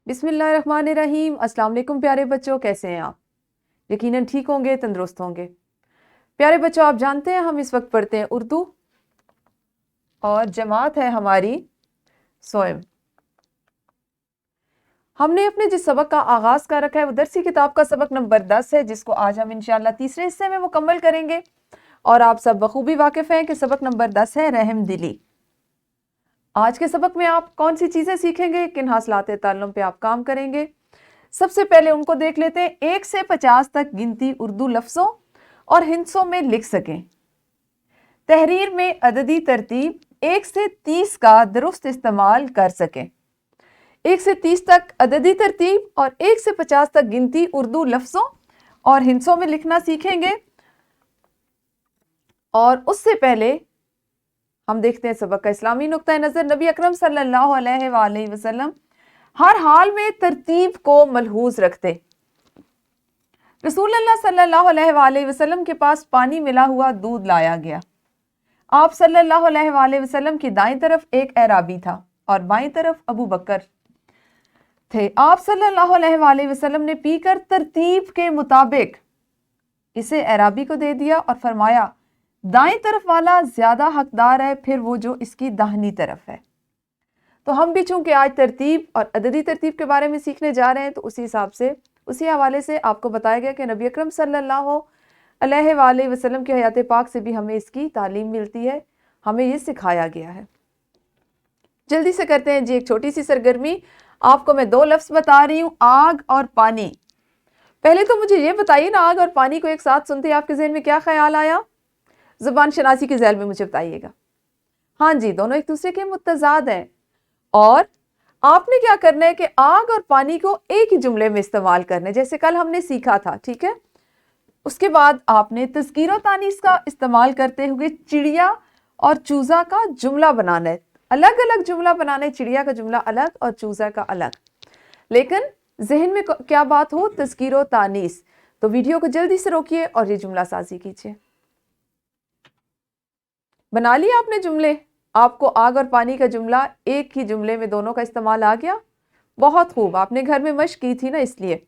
بسم اللہ الرحمن الرحیم۔ السلام علیکم پیارے بچوں، کیسے ہیں آپ؟ یقیناً ٹھیک ہوں گے، تندرست ہوں گے۔ پیارے بچوں، آپ جانتے ہیں ہم اس وقت پڑھتے ہیں اردو اور جماعت ہے ہماری سوئم۔ ہم نے اپنے جس سبق کا آغاز کر رکھا ہے وہ درسی کتاب کا سبق نمبر 10 ہے، جس کو آج ہم انشاءاللہ تیسرے حصے میں مکمل کریں گے۔ اور آپ سب بخوبی واقف ہیں کہ سبق نمبر 10 ہے رحم دلی۔ آج کے سبق میں آپ کون سی چیزیں سیکھیں گے، کن حاصلات تعلم پہ آپ کام کریں گے؟ سب سے پہلے ان کو دیکھ لیتے ہیں۔ 1 سے 50 تک گنتی اردو لفظوں اور ہندسوں میں لکھ سکیں۔ تحریر میں عددی ترتیب 1 سے 30 کا درست استعمال کر سکیں۔ 1 سے 30 تک عددی ترتیب اور 1 سے 50 تک گنتی اردو لفظوں اور ہندسوں میں لکھنا سیکھیں گے۔ اور اس سے پہلے ہم دیکھتے ہیں سبق کا اسلامی نقطہ نظر۔ نبی اکرم صلی اللہ علیہ وآلہ وسلم ہر حال میں ترتیب کو ملحوظ رکھتے۔ رسول اللہ صلی اللہ علیہ وآلہ وسلم کے پاس پانی ملا ہوا دودھ لایا گیا۔ آپ صلی اللہ علیہ وآلہ وسلم کی دائیں طرف ایک اعرابی تھا اور بائیں طرف ابو بکر تھے۔ آپ صلی اللہ علیہ وآلہ وسلم نے پی کر ترتیب کے مطابق اسے اعرابی کو دے دیا اور فرمایا، دائیں طرف والا زیادہ حقدار ہے، پھر وہ جو اس کی داہنی طرف ہے۔ تو ہم بھی چونکہ آج ترتیب اور عددی ترتیب کے بارے میں سیکھنے جا رہے ہیں، تو اسی حساب سے اسی حوالے سے آپ کو بتایا گیا کہ نبی اکرم صلی اللہ علیہ وآلہ وسلم کی حیات پاک سے بھی ہمیں اس کی تعلیم ملتی ہے، ہمیں یہ سکھایا گیا ہے۔ جلدی سے کرتے ہیں جی ایک چھوٹی سی سرگرمی۔ آپ کو میں 2 لفظ بتا رہی ہوں، آگ اور پانی۔ پہلے تو مجھے یہ بتائیے نا، آگ اور پانی کو ایک ساتھ سنتے آپ کے ذہن میں کیا خیال آیا؟ زبان شناسی کی ذیل میں مجھے بتائیے گا۔ ہاں جی، دونوں ایک دوسرے کے متضاد ہیں، اور آپ نے کیا کرنا ہے کہ آگ اور پانی کو ایک ہی جملے میں استعمال کرنا ہے، جیسے کل ہم نے سیکھا تھا، ٹھیک ہے؟ اس کے بعد آپ نے تذکیر و تانیث کا استعمال کرتے ہوئے چڑیا اور چوزا کا جملہ بنانا ہے۔ الگ الگ جملہ بنانا ہے، چڑیا کا جملہ الگ اور چوزا کا الگ، لیکن ذہن میں کیا بات ہو؟ تذکیر و تانیث۔ تو ویڈیو کو جلدی سے روکیے اور یہ جملہ سازی کیجیے۔ بنا لیا آپ نے جملے؟ آپ کو آگ اور پانی کا جملہ ایک ہی جملے میں دونوں کا استعمال آ گیا؟ بہت خوب، آپ نے گھر میں مشق کی تھی نا، اس لیے۔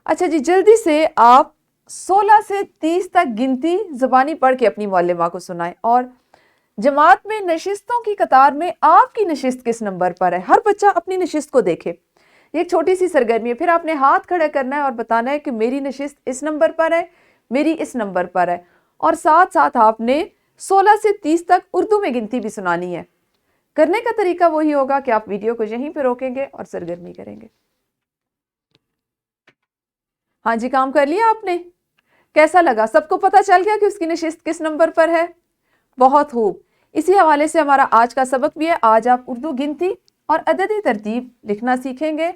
اچھا جی، جلدی سے آپ 16 سے 30 تک گنتی زبانی پڑھ کے اپنی معلمہ کو سنائیں، اور جماعت میں نشستوں کی قطار میں آپ کی نشست کس نمبر پر ہے؟ ہر بچہ اپنی نشست کو دیکھے۔ یہ ایک چھوٹی سی سرگرمی ہے، پھر آپ نے ہاتھ کھڑے کرنا ہے اور بتانا ہے کہ میری نشست اس نمبر پر ہے، میری اس نمبر پر ہے، اور ساتھ ساتھ آپ نے 16 سے 30 تک اردو میں گنتی بھی سنانی ہے۔ کرنے کا طریقہ وہی ہوگا کہ آپ ویڈیو کو یہیں پہ روکیں گے اور سرگرمی کریں گے۔ ہاں جی، کام کر لیا آپ نے؟ کیسا لگا؟ سب کو پتہ چل گیا کہ اس کی نشست کس نمبر پر ہے؟ بہت خوب۔ اسی حوالے سے ہمارا آج کا سبق بھی ہے۔ آج آپ اردو گنتی اور عددی ترتیب لکھنا سیکھیں گے۔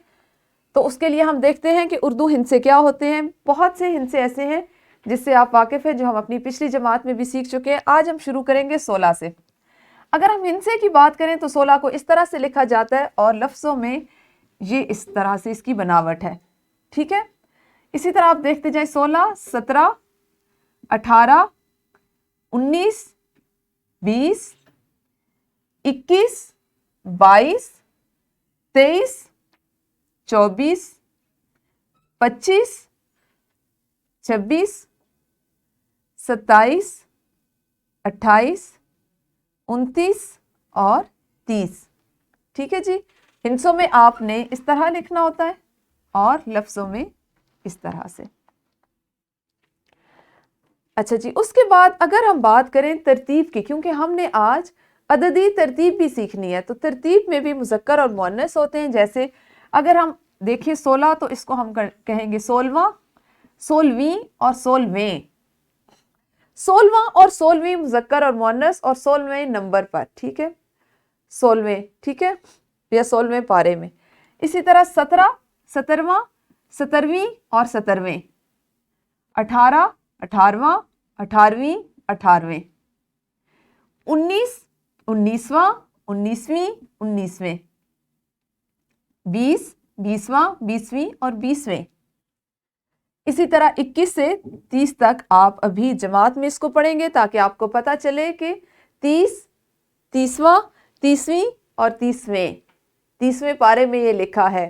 تو اس کے لیے ہم دیکھتے ہیں کہ اردو ہندسے کیا ہوتے ہیں۔ بہت سے ہندسے ایسے ہیں جس سے آپ واقف ہیں، جو ہم اپنی پچھلی جماعت میں بھی سیکھ چکے ہیں۔ آج ہم شروع کریں گے 16 سے۔ اگر ہم ہندسے کی بات کریں تو 16 کو اس طرح سے لکھا جاتا ہے، اور لفظوں میں یہ اس طرح سے اس کی بناوٹ ہے، ٹھیک ہے؟ اسی طرح آپ دیکھتے جائیں، 16، 17، 18، 19، 20، 21، 22، 23، 24، 25، 26، 27، 28، 29 اور 30، ٹھیک ہے جی؟ ہندسوں میں آپ نے اس طرح لکھنا ہوتا ہے اور لفظوں میں اس طرح سے۔ اچھا جی، اس کے بعد اگر ہم بات کریں ترتیب کی، کیونکہ ہم نے آج عددی ترتیب بھی سیکھنی ہے، تو ترتیب میں بھی مذکر اور مؤنث ہوتے ہیں۔ جیسے اگر ہم دیکھیں 16 تو اس کو ہم کہیں گے 16واں، 16ویں اور 16ویں۔ 16واں اور 16ویں مذکر اور مؤنث، اور 16ویں نمبر پر، ٹھیک ہے؟ 16ویں، ٹھیک ہے، یا 16ویں پارے میں۔ اسی طرح 17، 17واں، 17ویں اور 17ویں۔ 18، 18واں، 18ویں، 18ویں۔ 19، 19واں، 19ویں، 19ویں۔ 20، 20واں، 20ویں اور 20ویں۔ اسی طرح 21 سے 30 تک آپ ابھی جماعت میں اس کو پڑھیں گے، تاکہ آپ کو پتہ چلے کہ 30، 30واں، 30ویں اور 30ویں، 30ویں پارے میں یہ لکھا ہے۔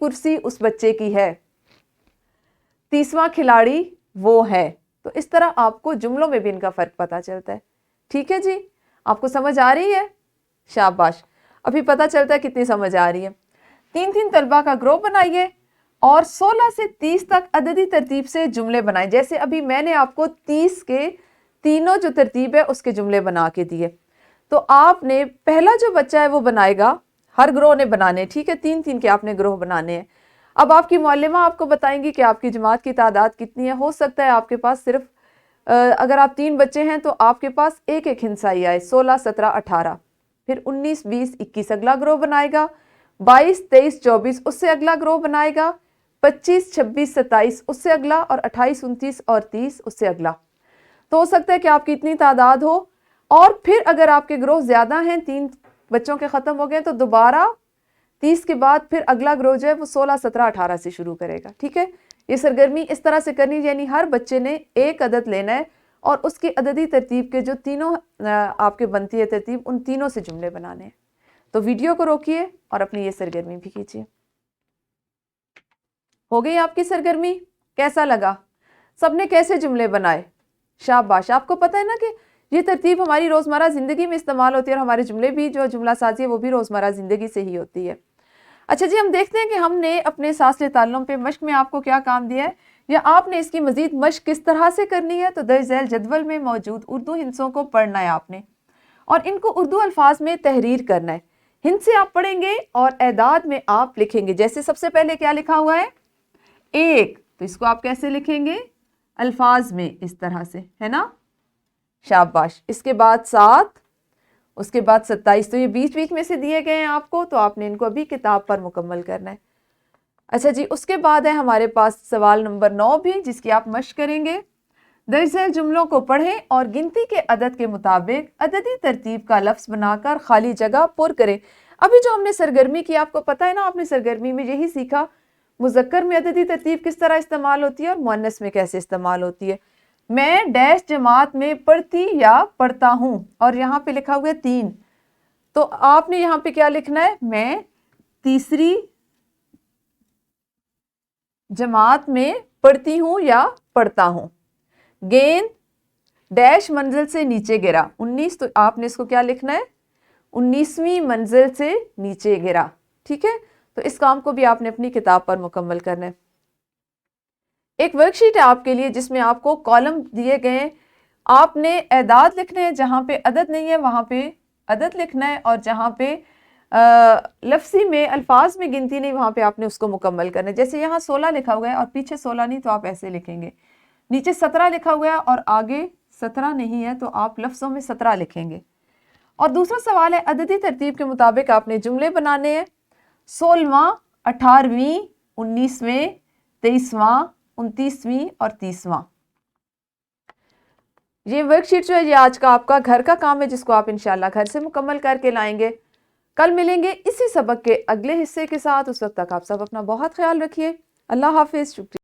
کرسی اس بچے کی ہے, 30واں کھلاڑی وہ ہے. تو اس طرح آپ کو جملوں میں بھی ان کا فرق پتا چلتا ہے. ٹھیک ہے جی, آپ کو سمجھ آ رہی ہے؟ شاباش, ابھی پتا چلتا ہے کتنی سمجھ آ رہی ہے. 3 طلبہ کا گروہ بنائیے اور 16 سے 30 تک عددی ترتیب سے جملے بنائیں. جیسے ابھی میں نے آپ کو 30 کے تینوں جو ترتیب ہے اس کے جملے بنا کے دیے. تو آپ نے پہلا جو بچہ ہے وہ بنائے گا, ہر گروہ نے بنانے, ٹھیک ہے, 3 کے آپ نے گروہ بنانے ہیں. اب آپ کی معلمہ آپ کو بتائیں گی کہ آپ کی جماعت کی تعداد کتنی ہے. ہو سکتا ہے آپ کے پاس صرف اگر آپ 3 بچے ہیں تو آپ کے پاس ایک ہندسائی آئے, 16, 17, 18, پھر 19, 20, 21 اگلا گروہ بنائے گا, 22, 23, 24 اس سے اگلا گروہ بنائے گا, 25, 26, 27 اس سے اگلا, اور 28, 29 اور 30 اس سے اگلا. تو ہو سکتا ہے کہ آپ کی اتنی تعداد ہو. اور پھر اگر آپ کے گروہ زیادہ ہیں, 3 بچوں کے ختم ہو گئے, تو دوبارہ 30 کے بعد پھر اگلا گروہ جو ہے وہ 16, 17, 18 سے شروع کرے گا. ٹھیک ہے, یہ سرگرمی اس طرح سے کرنی, یعنی ہر بچے نے ایک عدد لینا ہے اور اس کی عددی ترتیب کے جو تینوں آپ کے بنتی ہے ترتیب, ان تینوں سے جملے بنانے ہیں. تو ویڈیو کو روکیے اور اپنی یہ سرگرمی بھی کیجیے. ہو گئی آپ کی سرگرمی؟ کیسا لگا؟ سب نے کیسے جملے بنائے؟ شاباش. آپ کو پتہ ہے نا کہ یہ ترتیب ہماری روزمرہ زندگی میں استعمال ہوتی ہے, اور ہمارے جملے بھی جو جملہ سازی ہے وہ بھی روزمرہ زندگی سے ہی ہوتی ہے. اچھا جی, ہم دیکھتے ہیں کہ ہم نے اپنے ساصل تعلم پہ مشق میں آپ کو کیا کام دیا ہے, یا آپ نے اس کی مزید مشق کس طرح سے کرنی ہے. تو درج ذیل جدول میں موجود اردو ہندسوں کو پڑھنا ہے آپ نے, اور ان کو اردو الفاظ میں تحریر کرنا ہے. ہند سے آپ پڑھیں گے اور اعداد میں آپ لکھیں گے. جیسے سب سے پہلے کیا لکھا ہوا ہے؟ 1, تو اس کو آپ کیسے لکھیں گے؟ الفاظ میں, اس طرح سے, ہے نا. شاباش. اس کے بعد 7, اس کے بعد 27. تو یہ بیچ میں سے دیے گئے ہیں آپ کو, تو آپ نے ان کو ابھی کتاب پر مکمل کرنا ہے. اچھا جی, اس کے بعد ہے ہمارے پاس سوال نمبر 9 بھی, جس کی آپ مشق کریں گے. درج ذیل جملوں کو پڑھیں اور گنتی کے عدد کے مطابق عددی ترتیب کا لفظ بنا کر خالی جگہ پر کریں. ابھی جو ہم نے سرگرمی کی, آپ کو پتہ ہے نا, آپ نے سرگرمی میں یہی سیکھا مذکر میں عددی ترتیب کس طرح استعمال ہوتی ہے اور مؤنث میں کیسے استعمال ہوتی ہے. میں ڈیش جماعت میں پڑھتی یا پڑھتا ہوں, اور یہاں پہ لکھا ہوا ہے 3, تو آپ نے یہاں پہ کیا لکھنا ہے؟ میں تیسری جماعت میں پڑھتی ہوں یا پڑھتا ہوں. گیند ڈیش منزل سے نیچے گرا, 19, تو آپ نے اس کو کیا لکھنا ہے؟ 19ویں منزل سے نیچے گرا. ٹھیک ہے, تو اس کام کو بھی آپ نے اپنی کتاب پر مکمل کرنا ہے. ایک ورک شیٹ ہے آپ کے لیے جس میں آپ کو کالم دیے گئے ہیں. آپ نے اعداد لکھنے ہیں, جہاں پہ عدد نہیں ہے وہاں پہ عدد لکھنا ہے, اور جہاں پہ لفظی میں الفاظ میں گنتی نہیں وہاں پہ آپ نے اس کو مکمل کرنا ہے. جیسے یہاں 16 لکھا ہوا ہے اور پیچھے 16 نہیں, تو آپ ایسے لکھیں گے. نیچے 17 لکھا ہوا ہے اور آگے 17 نہیں ہے, تو آپ لفظوں میں 17 لکھیں گے. اور دوسرا سوال ہے, عددی ترتیب کے مطابق آپ نے جملے بنانے ہیں. 16واں, 18ویں, 19ویں, 23واں, 29ویں اور 30واں. یہ ورک شیٹ جو ہے یہ آج کا آپ کا گھر کا کام ہے, جس کو آپ انشاءاللہ گھر سے مکمل کر کے لائیں گے. کل ملیں گے اسی سبق کے اگلے حصے کے ساتھ. اس وقت تک آپ سب اپنا بہت خیال رکھیے. اللہ حافظ. شکریہ.